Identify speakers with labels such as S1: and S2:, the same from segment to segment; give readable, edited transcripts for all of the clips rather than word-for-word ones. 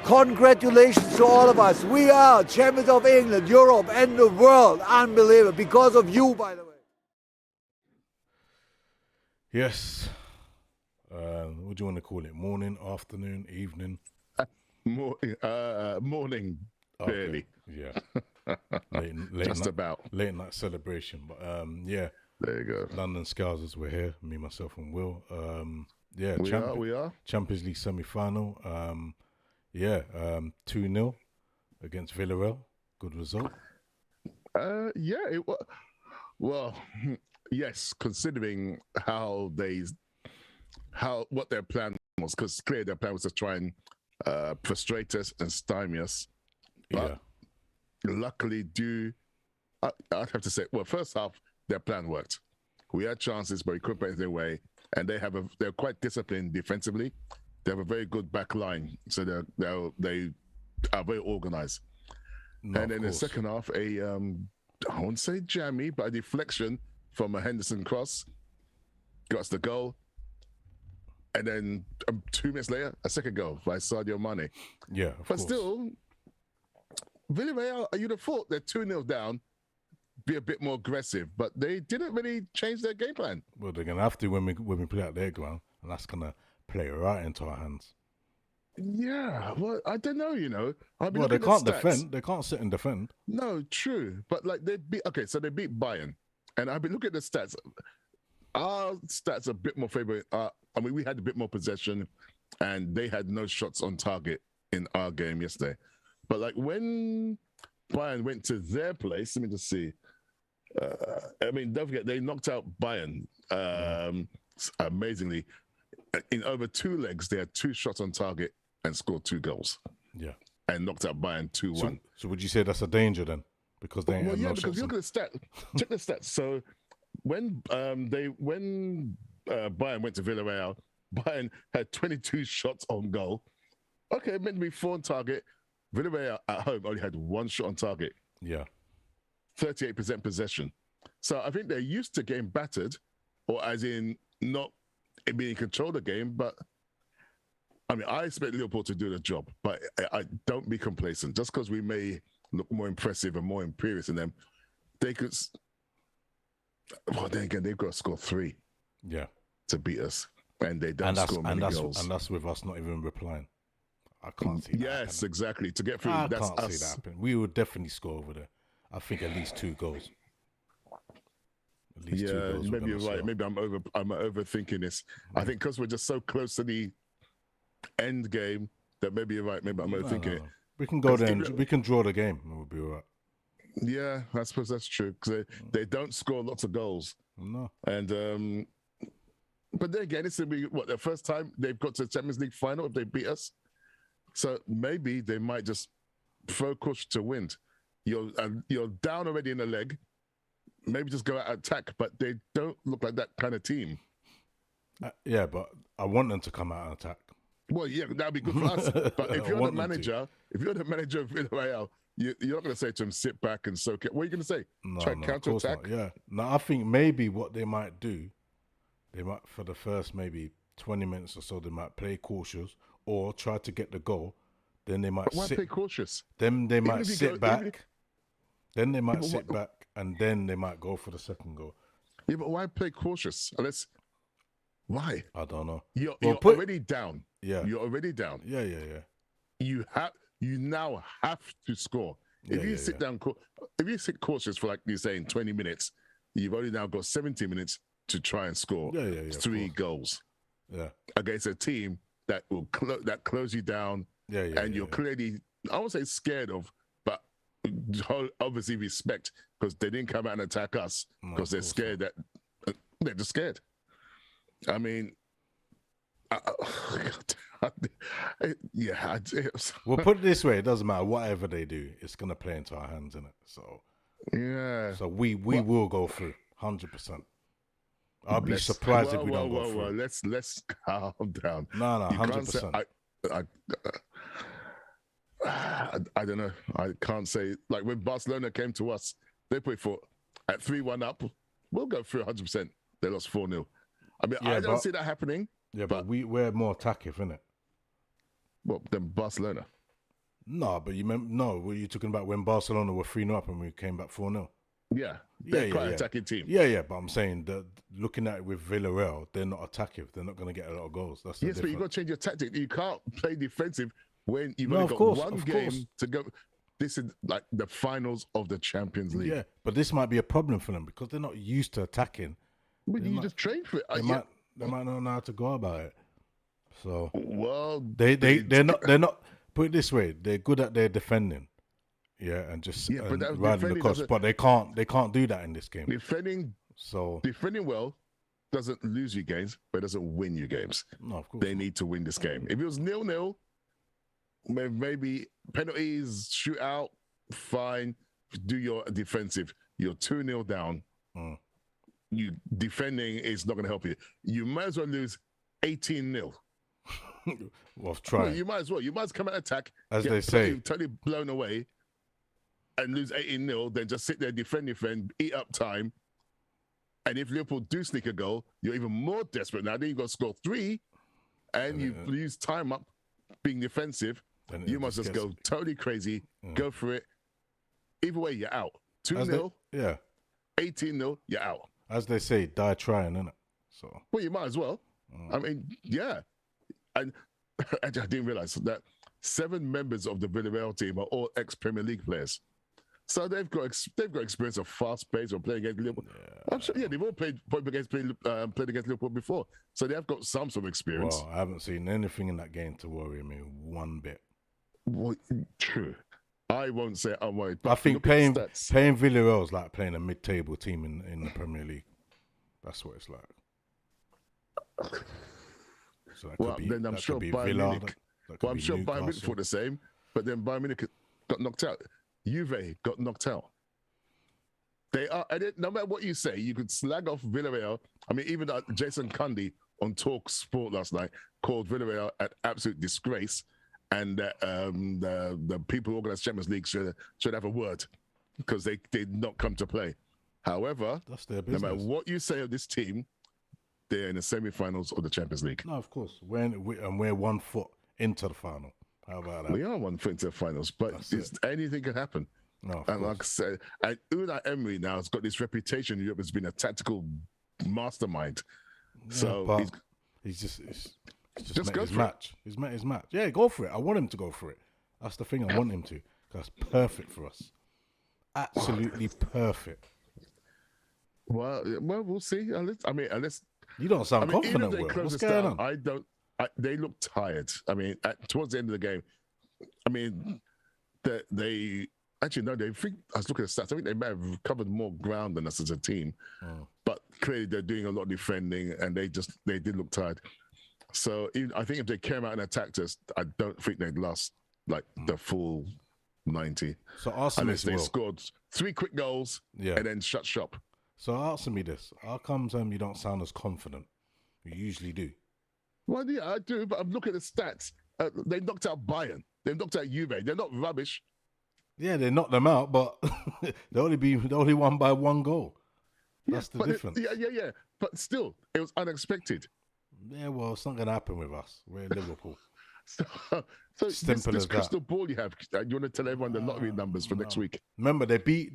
S1: Congratulations to all of us. We are champions of England, Europe, and the world. Unbelievable. Because of you, by the way.
S2: Yes. What do you want to call it? Morning, afternoon, evening?
S3: Morning, barely.
S2: Yeah. late
S3: Just
S2: night,
S3: about.
S2: Late night celebration. But yeah.
S3: There you go.
S2: London Scousers were here, me, myself, and Will. Yeah,
S3: we are.
S2: Champions League semi-final. 2-0 against Villarreal. Good result.
S3: Yeah, it was. Well, yes, considering what their plan was, because clearly their plan was to try and frustrate us and stymie us. But luckily, I'd have to say, well, first half their plan worked. We had chances, but we couldn't put anything away. And they're quite disciplined defensively. They have a very good back line, so they are very organized.
S2: No,
S3: and then the second half, I won't say jammy, but a deflection from a Henderson cross got us the goal. And then 2 minutes later, a second goal by Sadio Mane.
S2: Yeah,
S3: but still, Villarreal, you'd have thought they're 2-0 down, be a bit more aggressive, but they didn't really change their game plan.
S2: Well, they're gonna have to when we play at their ground, and that's gonna play right into our hands.
S3: Yeah, well, I don't know,
S2: Well, they can't defend. They can't sit and defend.
S3: No, true. But like they beat Bayern, and I've been looking at the stats. Our stats are a bit more favorable. We had a bit more possession, and they had no shots on target in our game yesterday. But like when Bayern went to their place, let me just see. Don't forget they knocked out Bayern amazingly. In over 2 legs, they had 2 shots on target and scored 2 goals.
S2: Yeah,
S3: and knocked out Bayern 2-1.
S2: So would you say that's a danger then? Because they ain't
S3: because you look at the stats. Check the stats. So when Bayern went to Villarreal, Bayern had 22 shots on goal. Okay, meant to be 4 on target. Villarreal at home only had 1 shot on target.
S2: Yeah,
S3: 38% possession. So I think they're used to getting battered, or as in not being in control of the game. But I expect Liverpool to do the job, but I don't be complacent. Just because we may look more impressive and more imperious than them, they could. Well, then again, they've got to score 3.
S2: Yeah,
S3: to beat us, and they don't score many goals.
S2: And that's with us not even replying. I can't see that.
S3: Yes, exactly. To get through,
S2: I
S3: that's
S2: can't
S3: us.
S2: see that happen. We would definitely score over there. I think at least 2 goals. At least 2 goals.
S3: Maybe you're right. Maybe I'm overthinking this. I think because we're just so close to the end game that maybe you're right. Maybe I'm overthinking it.
S2: We can go there and we can draw the game and we'll be all right.
S3: Yeah, I suppose that's true because they don't score lots of goals.
S2: No.
S3: And but then again, this will be the first time they've got to the Champions League final if they beat us. So maybe they might just throw caution to wind. You're down already in the leg. Maybe just go out and attack, but they don't look like that kind of team.
S2: Yeah, but I want them to come out and attack.
S3: Well, yeah, that'd be good for us. But if you're the manager of Villarreal, you're not going to say to him, sit back and soak it. What are you going to say? Try counter-attack?
S2: Yeah. No, I think maybe what they might do, for the first maybe 20 minutes or so, they might play cautious or try to get the goal. Then they might
S3: play cautious?
S2: Then they might sit back. Then they might sit back, and then they might go for the second goal.
S3: Yeah, but why play cautious? Why?
S2: I don't know.
S3: You're already down.
S2: Yeah.
S3: You're already down.
S2: Yeah.
S3: You now have to score. If you sit down, if you sit cautious for, like you're saying, 20 minutes, you've only now got 70 minutes to try and score 3 goals.
S2: Yeah.
S3: Against a team that will close you down. And you're clearly, I won't say scared of, but obviously respect, because they didn't come out and attack us because they're scared they're just scared. I mean,
S2: we'll put it this way: it doesn't matter whatever they do; it's gonna play into our hands, innit? So
S3: yeah.
S2: So we will go through 100%. I'll be surprised if we don't go through.
S3: Let's calm down.
S2: No, 100%.
S3: I don't know. I can't say. Like when Barcelona came to us, they put for at 3-1 up. We'll go through 100%. They lost 4-0. I mean, I don't see that happening.
S2: Yeah, but we're more attackive, innit?
S3: Well, than Barcelona.
S2: No, but you remember? No, were you talking about when Barcelona were 3-0 up and we came back 4-0?
S3: Yeah,
S2: Yeah,
S3: they're
S2: yeah,
S3: quite an
S2: yeah.
S3: attacking team.
S2: Yeah. But I'm saying that looking at it with Villarreal, they're not attacking. They're not going to get a lot of goals. That's the
S3: Yes, but you got
S2: difference.
S3: to change your tactic. You can't play defensive when you've
S2: No,
S3: only
S2: of
S3: got
S2: course,
S3: one
S2: of
S3: game
S2: course.
S3: to go. This is like the finals of the Champions League.
S2: Yeah, but this might be a problem for them because they're not used to attacking.
S3: But
S2: They
S3: you
S2: might,
S3: just train for it.
S2: they
S3: Yeah.
S2: might not know how to go about it. So
S3: Well,
S2: they're not. Put it this way, they're good at their defending. Yeah, and just
S3: yeah, but that
S2: riding the
S3: defending
S2: coast,
S3: doesn't
S2: but they can't do that in this game. So
S3: defending well doesn't lose you games, but doesn't win you games.
S2: no, of course
S3: They need to win this game. If it was 0-0, maybe penalties, shootout, fine. Do your defensive. You're 2-0 down.
S2: Mm.
S3: You defending is not going to help you. You might as well lose 18-0.
S2: Well, try.
S3: Well, you might as well. You might as well come and attack,
S2: As
S3: get
S2: they say.
S3: totally blown away, and lose 18-0. Then just sit there, defend, eat up time. And if Liverpool do sneak a goal, you're even more desperate now. Then you've got to score 3, and you lose time up being defensive. You must just go totally crazy, go for it. Either way, you're out. 2-0,
S2: yeah,
S3: 18-0, you're out.
S2: as they say, die trying, innit? So
S3: Well, you might as well. I mean, yeah. And I didn't realize that 7 members of the Villarreal team are all ex-Premier League players. So they've got experience of fast pace or playing against Liverpool.
S2: yeah.
S3: I'm sure, yeah, they've all played against Liverpool before, so they have got some sort of experience.
S2: Well, I haven't seen anything in that game to worry me one bit.
S3: Well, true. I won't say I'm worried. But
S2: I think
S3: look at the stats.
S2: playing Villarreal is like playing a mid-table team in the Premier League. That's what it's like. So that
S3: Well,
S2: could be,
S3: then I'm
S2: that
S3: sure
S2: could be
S3: Bayern
S2: Villa.
S3: Munich.
S2: That could
S3: Well, I'm
S2: be
S3: sure Bayern Munich
S2: Newcastle.
S3: thought the same, but then Bayern Munich got knocked out. Juve got knocked out. They are, and no matter what you say, you could slag off Villarreal. I mean, even Jason Cundy on Talk Sport last night called Villarreal an absolute disgrace, and the people who organize Champions League should have a word because they did not come to play. However,
S2: That's their
S3: no
S2: business.
S3: matter what you say of this team, they're in the semi-finals of the Champions League.
S2: No, of course. We're 1 foot into the final. How about that?
S3: We are one foot into the finals, but anything can happen.
S2: No, of
S3: And
S2: course.
S3: like I said, and Unai Emery now has got this reputation in Europe as being a tactical mastermind.
S2: Yeah,
S3: So
S2: but he's just
S3: Just
S2: met
S3: go
S2: his
S3: for it.
S2: match. He's met his match. Yeah, go for it. I want him to go for it. That's the thing. I want him to. That's perfect for us. Absolutely perfect.
S3: well, we'll see. Unless
S2: You don't sound
S3: even if
S2: confident,
S3: they
S2: Will.
S3: close
S2: What's
S3: this
S2: going
S3: down,
S2: on?
S3: they look tired. I mean, towards the end of the game, I mean, they actually no. I was looking at the stats. I think they may have covered more ground than us as a team, but clearly they're doing a lot of defending, and they did look tired. So I think if they came out and attacked us, I don't think they'd last like the full 90.
S2: So answer me
S3: Unless
S2: this,
S3: they
S2: Will.
S3: scored 3 quick goals and then shut shop.
S2: So answer me this. How comes you don't sound as confident? You usually do.
S3: Well, yeah, I do, but I'm looking at the stats. They knocked out Bayern. They knocked out Juve. They're not rubbish.
S2: Yeah, they knocked them out, but they only won by 1 goal. That's the
S3: But
S2: difference.
S3: yeah. But still, it was unexpected.
S2: Yeah, well, it's not going to happen with us. We're Liverpool.
S3: So
S2: Simple
S3: this
S2: as that.
S3: crystal ball you have, you want to tell everyone the lottery numbers for next week?
S2: Remember, they beat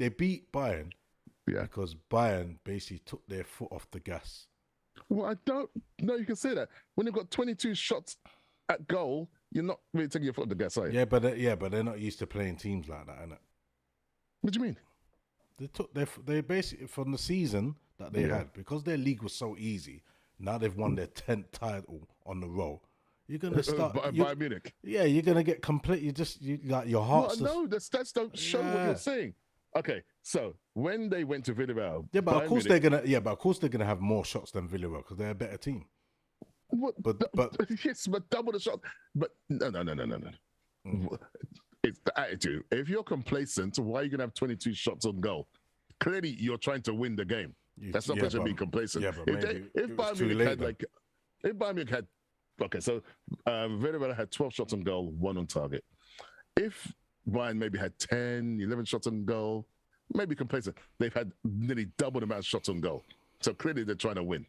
S2: Bayern
S3: Yeah.
S2: because Bayern basically took their foot off the gas.
S3: Well, I don't know you can say that. When they've got 22 shots at goal, you're not really taking your foot off the gas, are you?
S2: Yeah, but they're not used to playing teams like that, innit?
S3: What do you mean?
S2: They basically from the season that they had, because their league was so easy. Now they've won their 10th title on the row. You're gonna start
S3: Bayern Munich.
S2: Yeah, you're gonna get complete. Like your heart's.
S3: No, the stats don't show what you're saying. Okay, so when they went to Villarreal,
S2: Yeah, but
S3: Bayern
S2: of course
S3: Munich,
S2: of course they're gonna have more shots than Villarreal because they're a better team.
S3: but yes, but double the shot. But no. It's the attitude. If you're complacent, why are you gonna have 22 shots on goal? Clearly, you're trying to win the game. That's not supposed to be complacent.
S2: Yeah, but maybe
S3: if
S2: it was
S3: Bayern
S2: too
S3: Munich
S2: late
S3: had
S2: then.
S3: if Bayern Munich had, okay, so Villarreal had 12 shots on goal, 1 on target. If Bayern maybe had 10, 11 shots on goal, maybe complacent. They've had nearly double the amount of shots on goal. So clearly they're trying to win.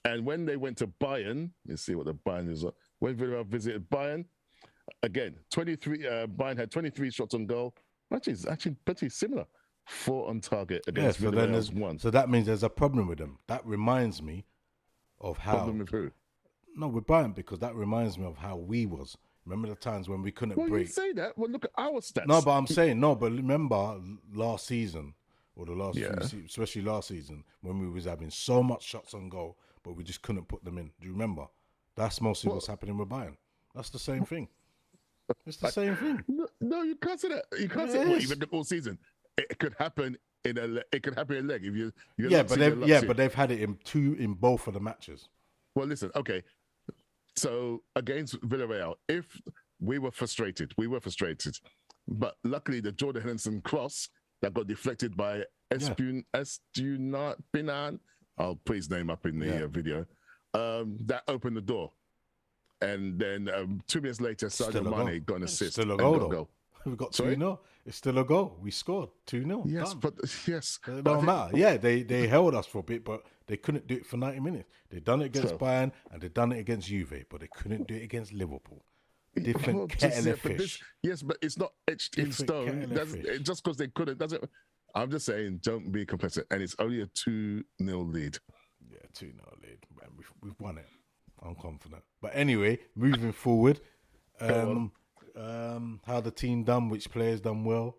S3: And when they went to Bayern, let's see what the Bayern is. When Villarreal visited Bayern, again, 23. Bayern had 23 shots on goal. Actually pretty similar. 4 on target
S2: Yeah,
S3: against
S2: so then
S3: Villarreal's 1.
S2: so that means there's a problem with them. That reminds me of how
S3: Problem with who?
S2: no, with Bayern, because that reminds me of how we was. Remember the times when we couldn't
S3: Well, you
S2: break?
S3: say that. Well, look at our stats.
S2: No, but I'm saying no. But remember last season or the last
S3: Yeah.
S2: few, especially last season when we was having so much shots on goal, but we just couldn't put them in. Do you remember? That's mostly what's happening with Bayern. That's the same thing. It's the same thing.
S3: No, you can't say that. You can't say well, even all season. It could happen in a. It could happen in a leg if you.
S2: But they've had it in both of the matches.
S3: Well, listen. Okay, so against Villarreal, if we were frustrated, but luckily the Jordan Henderson cross that got deflected by Pinan. I'll put his name up in the video. That opened the door. And then 2 minutes later, Sadio Mane got an assist.
S2: Still a goal, though. We got 2-0. It's still a goal. We scored 2-0.
S3: Yes,
S2: done.
S3: but yes.
S2: It don't matter. Yeah, they held us for a bit, but they couldn't do it for 90 minutes. They done it against Bayern and they done it against Juve, but they couldn't do it against Liverpool. Different kettle of fish.
S3: Yes, but it's not etched in stone. Just because they couldn't doesn't. I'm just saying, don't be complacent. And it's only a 2-0 lead.
S2: Yeah, 2-0 lead. Man, we've won it. I'm confident. But anyway, moving forward, how the team done, which players done well.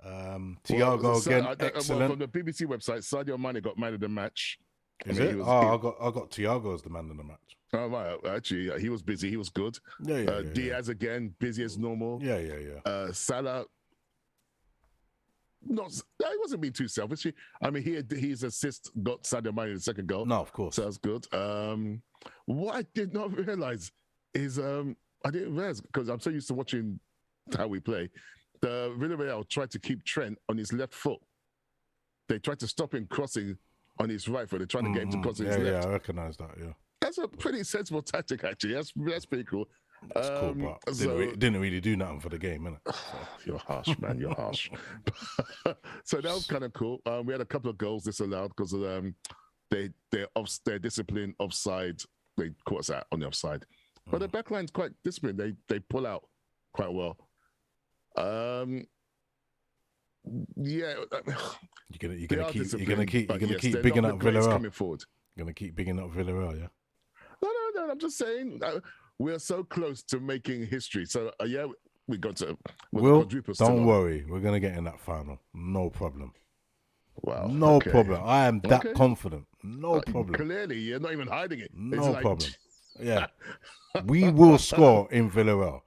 S2: Thiago again, excellent.
S3: From the BBC website, Sadio Mane got man of the match.
S2: Is it? I got Thiago as the man of the match.
S3: Oh, right. Actually, he was busy. He was good.
S2: Yeah.
S3: Diaz again, busy as normal.
S2: Yeah.
S3: Salah. He wasn't being too selfish. I mean, his assist got Sadio Mane the second goal.
S2: No, of course.
S3: So that's good. What I did not realize is because I'm so used to watching how we play. The Villarreal tried to keep Trent on his left foot. They tried to stop him crossing on his right foot. They're trying to get him to cross on his left.
S2: Yeah, I recognize that. Yeah,
S3: that's a pretty sensible tactic, actually. That's pretty cool.
S2: It's cool, but didn't really do nothing for the game, innit?
S3: You're harsh, man. You're harsh. So that was kind of cool. We had a couple of goals disallowed because of their discipline offside. They caught us out on the offside, but the backline's quite disciplined. They pull out quite well. Yeah,
S2: you're gonna keep bigging up Villarreal.
S3: Coming forward.
S2: You're gonna keep bigging up Villarreal, yeah.
S3: No. I'm just saying we're so close to making history. So we got to.
S2: Don't worry, we're gonna get in that final. No problem.
S3: Wow.
S2: No problem. I am that confident. No problem.
S3: Clearly, you're not even hiding it.
S2: No problem. Yeah, we will score in Villarreal.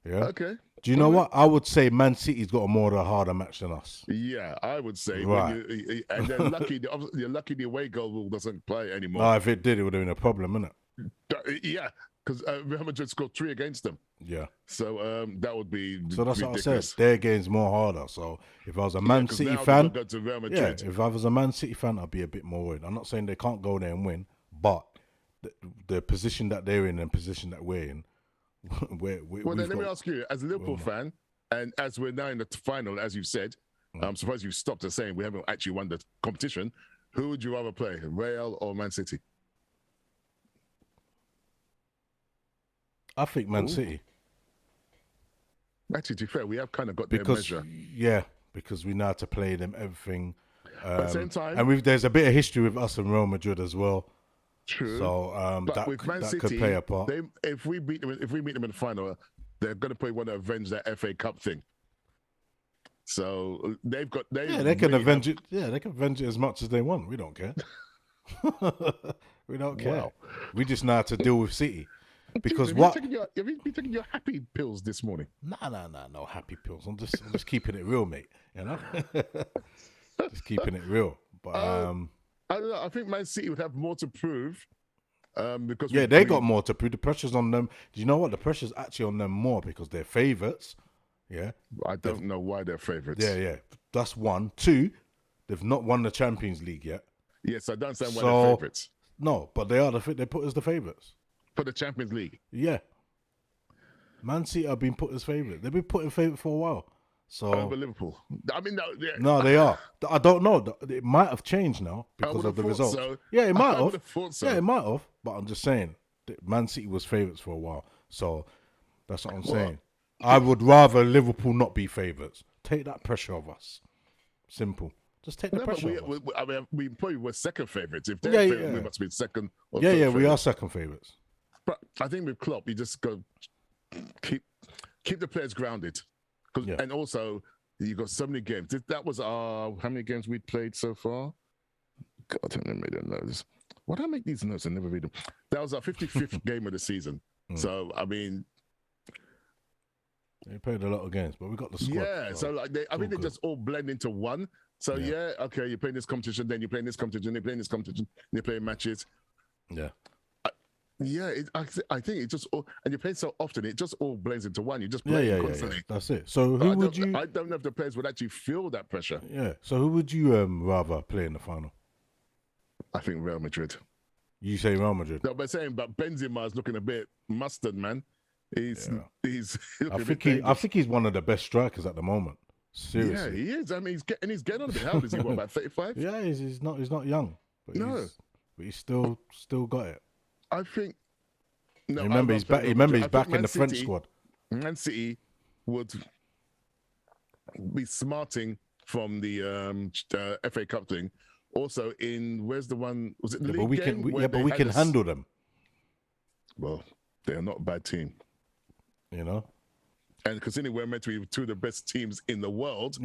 S2: Yeah.
S3: Okay.
S2: Do you know what? I would say Man City's got a harder match than us.
S3: Yeah, I would say.
S2: Right.
S3: And they're lucky. You're lucky the away goal rule doesn't play anymore.
S2: No, if it did, it would have been a problem, innit?
S3: Yeah, because Real Madrid scored 3 against them.
S2: Yeah.
S3: So that would be
S2: So that's
S3: ridiculous.
S2: what I said. Their game's more harder. So if I was a Man City fan,
S3: go to Real
S2: yeah,
S3: Madrid.
S2: if I was a Man City fan, I'd be a bit more worried. I'm not saying they can't go there and win, but the position that they're in and position that we're in,
S3: well, then let me ask you, as a Liverpool fan, and as we're now in the final, as you said, I'm surprised you stopped at saying we haven't actually won the competition. Who would you rather play, Real or Man City?
S2: I think Man City.
S3: Actually, to be fair, we have kind of got their measure.
S2: Yeah, because we know how to play them, everything.
S3: At the same time,
S2: and there's a bit of history with us and Real Madrid as well.
S3: True.
S2: So
S3: but with Man City,
S2: could play a part.
S3: If we meet them in the final, they're going to probably want to avenge that FA Cup thing. So they
S2: can avenge it. Yeah, they can avenge it as much as they want. We don't care. We don't care. Wow. We just know how to deal with City. Because have
S3: you been taking your happy pills this morning?
S2: No happy pills. I'm just keeping it real, mate. You know, just keeping it real. But
S3: I don't know. I think Man City would have more to prove. Because
S2: they got more to prove. The pressure's on them. Do you know what? The pressure's actually on them more because they're favourites. Yeah.
S3: I don't know why they're favourites.
S2: Yeah. That's 1. 2, they've not won the Champions League yet.
S3: Yes, I don't understand why they're favourites.
S2: No, but they are they put as the favourites.
S3: For the Champions League?
S2: Yeah. Man City have been put as favourite. They've been put in favourite for a while. So
S3: over Liverpool. I mean,
S2: no, they are. I don't know. It might have changed now because of the results.
S3: So.
S2: Yeah, it might have.
S3: So.
S2: Yeah, it might have. But I'm just saying, Man City was favourites for a while. So that's what I'm saying. I would rather Liverpool not be favourites. Take that pressure off us. Simple. Just take the pressure off us.
S3: I mean, we probably were second favourites. If they're favourite, we must be second or third
S2: we
S3: favourites.
S2: are second favourites.
S3: But I think with Klopp, you just go keep the players grounded. And also, you got so many games. That was how many games we played so far? God, I haven't made them notes. Why do I make these notes and never read them? That was our 55th game of the season. So, I mean...
S2: They played a lot of games, but we got the squad.
S3: Yeah, so like they just all blend into one. So, okay, you're playing this competition, then you're playing this competition, you're playing this competition, you're playing matches.
S2: Yeah.
S3: I think it just all, and you're playing so often, it just all blends into one. You just play constantly.
S2: That's it. So who would you?
S3: I don't know if the players would actually feel that pressure.
S2: Yeah. So who would you rather play in the final?
S3: I think Real Madrid.
S2: You say Real Madrid?
S3: No, but Benzema is looking a bit mustard, man. He's.
S2: I think he's one of the best strikers at the moment. Seriously.
S3: Yeah, he is. I mean, he's getting on a bit. How old is he? What, about 35?
S2: Yeah, he's not young. But he's still got it.
S3: I think. No,
S2: remember he's back. Remember he's back in the French squad.
S3: Man City would be smarting from the FA Cup thing. Also, where's the one? Was it the league game?
S2: But we can handle them.
S3: Well, they're not a bad team,
S2: you know.
S3: And considering we're meant to be two of the best teams in the world,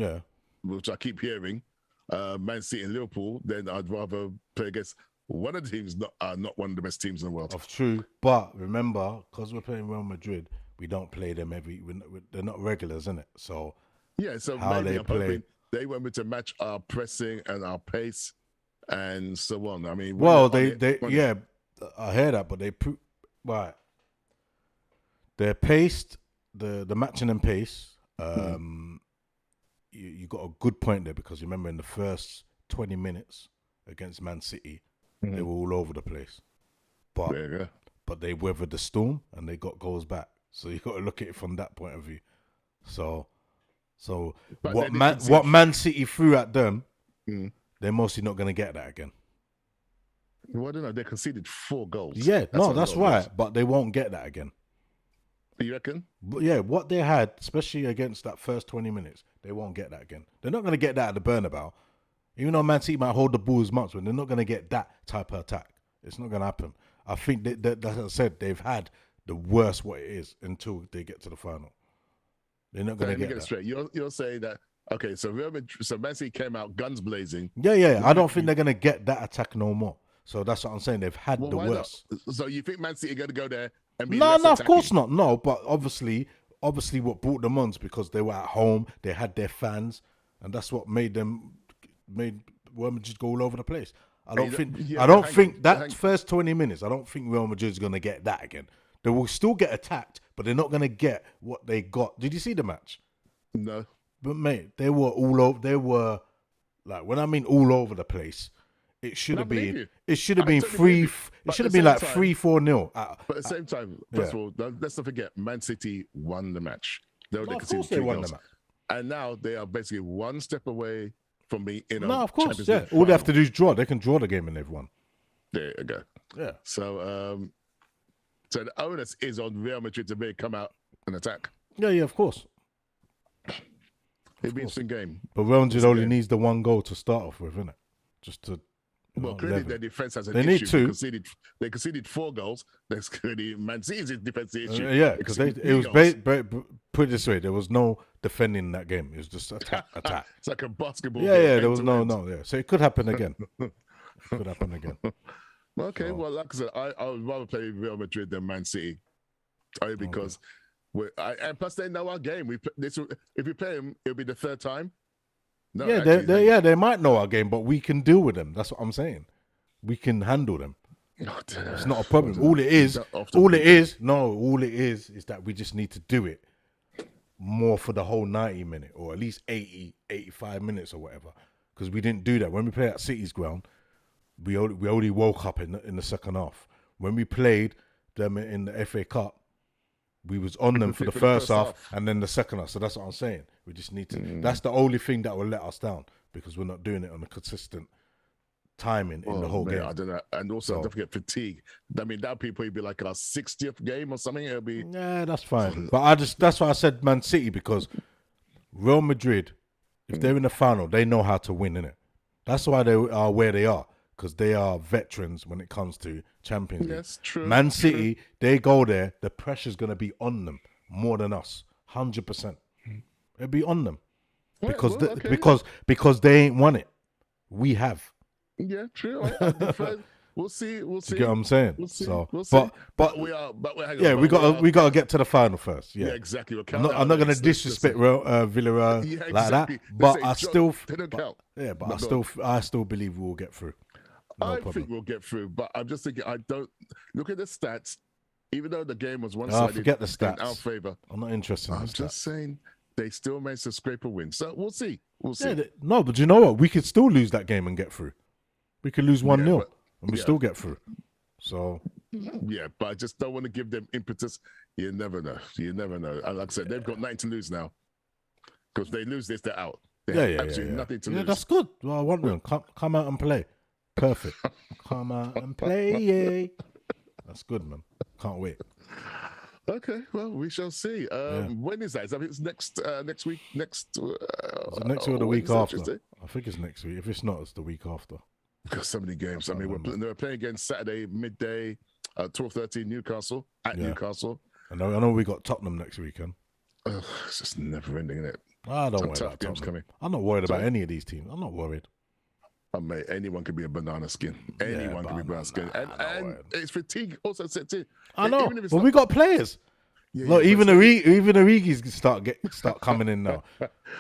S3: which I keep hearing, Man City and Liverpool, then I'd rather play against one of the teams not one of the best teams in the world.
S2: Of true, but remember, because we're playing Real Madrid, we don't play them they're not regulars, isn't it? So
S3: so
S2: how
S3: maybe
S2: they play,
S3: they want me to match our pressing and our pace and so on. I mean,
S2: I hear that, but they're paced, the matching and pace. You got a good point there because remember in the first 20 minutes against Man City. They were all over the place, but they weathered the storm and they got goals back. So you got to look at it from that point of view. So what Man City threw at them, they're mostly not going to get that again.
S3: Well, I don't know. They conceded 4 goals.
S2: Yeah, that's right. But they won't get that again.
S3: You reckon?
S2: But yeah, what they had, especially against that first 20 minutes, they won't get that again. They're not going to get that at the Bernabeu. Even though Man City might hold the ball as much, but they're not going to get that type of attack. It's not going to happen. I think that as I said, they've had the worst what it is until they get to the final. They're not going to get that.
S3: Straight. You're saying that, okay, so Man City came out guns blazing.
S2: Yeah. I don't think they're going to get that attack no more. So that's what I'm saying. They've had the worst.
S3: Not? So you think Man City are going to go there and be
S2: No,
S3: attacking?
S2: of course not. No, but obviously what brought them on is because they were at home, they had their fans, and that's what made Real Madrid go all over the place. I don't think that first 20 minutes, I don't think Real Madrid's going to get that again. They will still get attacked, but they're not going to get what they got. Did you see the match?
S3: No.
S2: But mate, they were all over. They were like, when I mean all over the place, it should have been. It should have been 3. It should have been like 3-4-0.
S3: But at the same time, first of all, let's not forget, Man City won the match.
S2: Of course they won the match.
S3: And now they are basically one step away from being in a
S2: of course,
S3: Champions League
S2: all they have to do is draw. They can draw the game and they've won.
S3: There you go.
S2: Yeah.
S3: So, so the onus is on Real Madrid to come out and attack.
S2: Yeah, of course.
S3: It'd be an interesting game.
S2: But Real Madrid only needs the one goal to start off with, isn't it? Just to.
S3: Clearly their defense has an
S2: issue.
S3: They conceded 4 goals. That's clearly Man City's defense issue.
S2: Because it was put it this way: there was no defending in that game. It was just attack.
S3: It's like a basketball.
S2: Yeah. There was no. Yeah, so it could happen again.
S3: Okay, well, like I said, I would rather play Real Madrid than Man City, only because and plus they know our game. If we play them, it'll be the 3rd time. No,
S2: they might know our game, but we can deal with them. That's what I'm saying. We can handle them. It's not a problem. All it is that we just need to do it more for the whole 90 minutes, or at least 80, 85 minutes or whatever. Because we didn't do that. When we played at City's ground, we only woke up in the second half. When we played them in the FA Cup, we was on them for the first half and then the second half. So that's what I'm saying. We just need to. That's the only thing that will let us down because we're not doing it on a consistent timing in the whole game.
S3: I don't know. And also, don't forget fatigue. I mean, that'll probably be like our 60th game or something. It'll be.
S2: Yeah, that's fine. But that's why I said Man City, because Real Madrid, if they're in the final, they know how to win, innit? That's why they are where they are, because they are veterans when it comes to Champions League.
S3: Yes, true.
S2: Man City, they go there, the pressure's going to be on them more than us, 100%. It'll be on them because they ain't won it. We have.
S3: Yeah, true. We'll see. We'll see.
S2: You get what I'm saying?
S3: We'll see.
S2: So,
S3: we'll see.
S2: but
S3: we are. But
S2: we gotta get to the final first. Yeah,
S3: exactly.
S2: I'm not going to disrespect Villarreal like that. But I still, I still believe we will get through. No problem.
S3: think we'll get through, but I'm just thinking. I don't look at the stats. Even though the game was one-sided,
S2: forget the stats.
S3: in our favor.
S2: I'm not interested.
S3: I'm just saying they still managed to scrape a win. So we'll see. We'll see.
S2: Yeah, no, but you know what? We could still lose that game and get through. We could lose 1-0 and we still get through. So
S3: yeah, but I just don't want to give them impetus. You never know. You never know. And like I said, they've got nothing to lose now. Because they lose this, they're out. They have absolutely nothing to lose.
S2: Yeah, that's good. Well, I want them. Come out and play. Perfect. Come out and play. That's good, man. Can't wait.
S3: Okay, well, we shall see. When is that? I mean, it's next week. Next
S2: week or the week after? Tuesday? I think it's next week. If it's not, it's the week after.
S3: Because so many games. I mean, they're playing again Saturday midday, 12:13 Newcastle at Newcastle.
S2: I know we got Tottenham next weekend.
S3: It's just never ending, isn't it?
S2: I don't worry about Tottenham. Coming. I'm not worried about any of these teams. I'm not worried.
S3: Mate, anyone can be a banana skin. Anyone can be a banana skin. And it's fatigue also set in.
S2: I know, but we got players. Look, even Origi's start coming in now.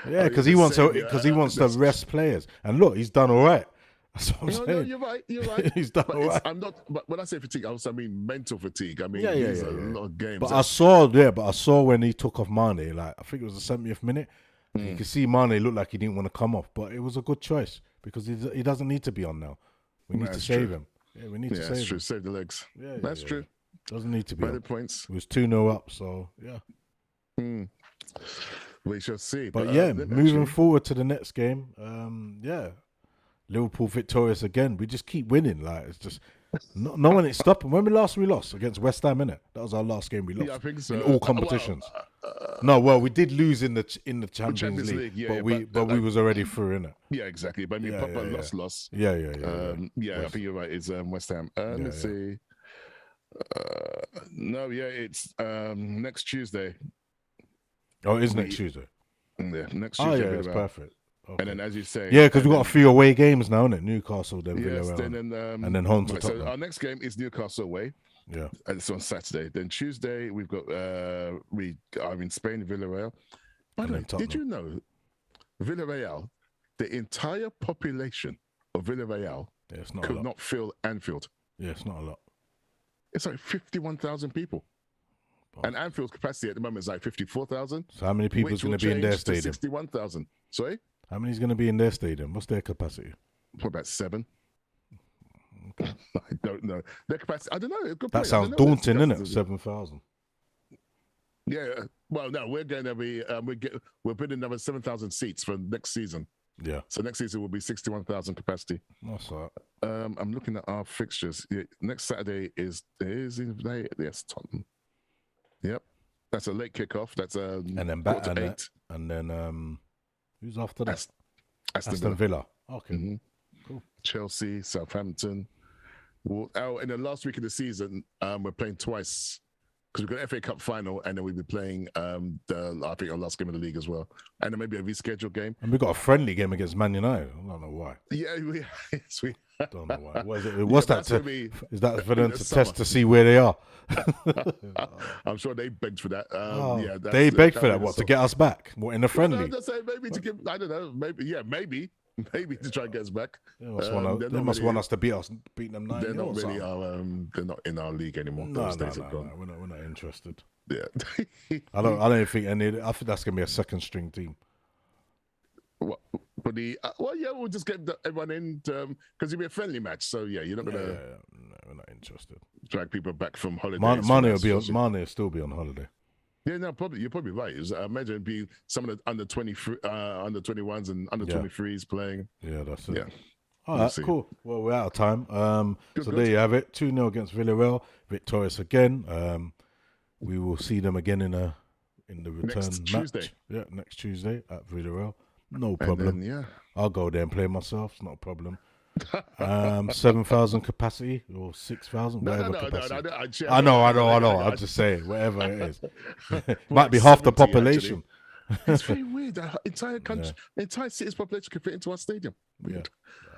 S2: Yeah, because he wants to rest players. And look, he's done all right. That's what I'm saying.
S3: No, you're right. He's done all right. But when I say fatigue, I mean mental fatigue. I mean, these are a lot of games.
S2: But I saw when he took off Mane, like I think it was the 70th minute. You could see Mane looked like he didn't want to come off, but it was a good choice because he doesn't need to be on now. We need to save him. Yeah, we need to save him. That's true.
S3: Save the legs. Yeah, that's true.
S2: Doesn't need to be.
S3: By points.
S2: It was 2-0 up, so yeah.
S3: We shall see.
S2: But moving forward to the next game, Liverpool victorious again. We just keep winning. Like it's just no one is stopping. When we lost against West Ham, innit? That was our last game we lost.
S3: Yeah, I think so.
S2: In all competitions. We did lose in the Champions League, but we was already through, innit?
S3: Yeah, exactly. But I mean, proper loss.
S2: Yeah.
S3: I think you're right. It's West Ham. Let's see. It's next Tuesday.
S2: Oh, it is next Tuesday.
S3: Yeah, next Tuesday.
S2: Oh, yeah, it's perfect. Okay.
S3: And then, as you say,
S2: because we've got a few away games now, innit? Newcastle, then Villarreal, and then home to Tottenham.
S3: So our next game is Newcastle away.
S2: Yeah,
S3: and it's on Saturday. Then Tuesday we've got we are in Spain, Villarreal. By the way, did you know Villarreal, the entire population of Villarreal could not fill Anfield?
S2: Yeah, it's not a lot.
S3: It's like 51,000 people. And Anfield's capacity at the moment is like 54,000.
S2: So how many people is going to be in their stadium?
S3: 61,000. Sorry?
S2: How many is going to be in their stadium? What's their capacity?
S3: For about 7. Okay. I don't know. Their capacity, I don't know.
S2: That sounds daunting, isn't it? 7,000.
S3: Yeah. Well, no, we're going to be, we're putting another 7,000 seats for next season.
S2: Yeah.
S3: So next season will be 61,000 capacity.
S2: That's all right.
S3: I'm looking at our fixtures. Yeah, next Saturday is Tottenham. Yep. That's a late kickoff. That's and
S2: then back to 8. And then who's after that? Aston Villa. Okay.
S3: Mm-hmm.
S2: Cool.
S3: Chelsea, Southampton. And then last week of the season, we're playing twice because we've got an FA Cup final, and then we'll be playing I think our last game of the league as well, and then maybe a rescheduled game.
S2: And we've got a friendly game against Man United. I don't know why.
S3: Yeah, we
S2: don't know why. What is it? What's that? Is that for them to test to see where they are?
S3: I'm sure they begged for that.
S2: They begged for that. What, to get us back? What, in a friendly?
S3: I'm just saying maybe to give. I don't know. Maybe to try and get us back.
S2: They must want us to beat them 9-0.
S3: They're not really they're not in our league anymore.
S2: No, we're not interested.
S3: Yeah.
S2: I don't think any. I think that's gonna be a second string team.
S3: What, for the we'll just get everyone in because it'll be a friendly match. So yeah, you're not gonna.
S2: No, we're not interested.
S3: Drag people back from holiday.
S2: Mane will still be on holiday.
S3: Yeah, no, you're probably right. I imagine it'd be some of the under 21s and under 23s playing.
S2: Yeah, that's it.
S3: Yeah.
S2: All
S3: We'll
S2: right,
S3: see.
S2: cool. Well, we're out of time.
S3: Good,
S2: So
S3: good.
S2: there you have it. 2-0 against Villarreal, victorious again. We will see them again in the return
S3: Next
S2: match.
S3: Tuesday.
S2: Yeah, next Tuesday at Villarreal. No
S3: And
S2: problem.
S3: then,
S2: I'll go there and play myself. It's not a problem. 7,000 capacity or 6,000, whatever capacity. I know. I'll just say whatever it is. Might be half the
S3: 70,
S2: population.
S3: It's very weird. The entire country, the entire city's population can fit into one stadium. Weird.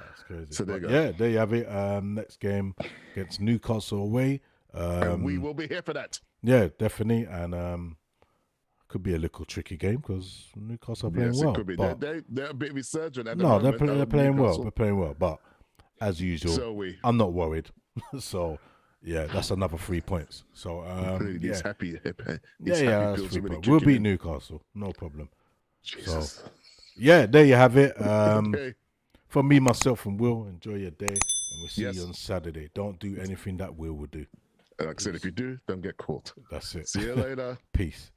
S2: That's crazy.
S3: So there you go.
S2: Yeah, there you have it. Next game against Newcastle away.
S3: And we will be here for that.
S2: Yeah, definitely. And could be a little tricky game because Newcastle are playing
S3: Yes,
S2: well.
S3: it could be.
S2: But
S3: They're a bit resurgent at the
S2: no,
S3: moment.
S2: they're playing well.
S3: Newcastle.
S2: They're playing well. But as usual,
S3: So we.
S2: I'm not worried. So yeah, that's another 3 points. So
S3: He's happy. He's
S2: yeah,
S3: happy
S2: that's
S3: pills
S2: 3
S3: are really
S2: points. We'll
S3: kicking
S2: beat
S3: in.
S2: Newcastle, no problem.
S3: Jesus.
S2: So yeah, there you have it.
S3: Okay.
S2: For me, myself, and Will, enjoy your day, and we'll see
S3: Yes.
S2: you on Saturday. Don't do anything that Will would do.
S3: Like I said, if you do, don't get caught.
S2: That's it.
S3: See you later.
S2: Peace.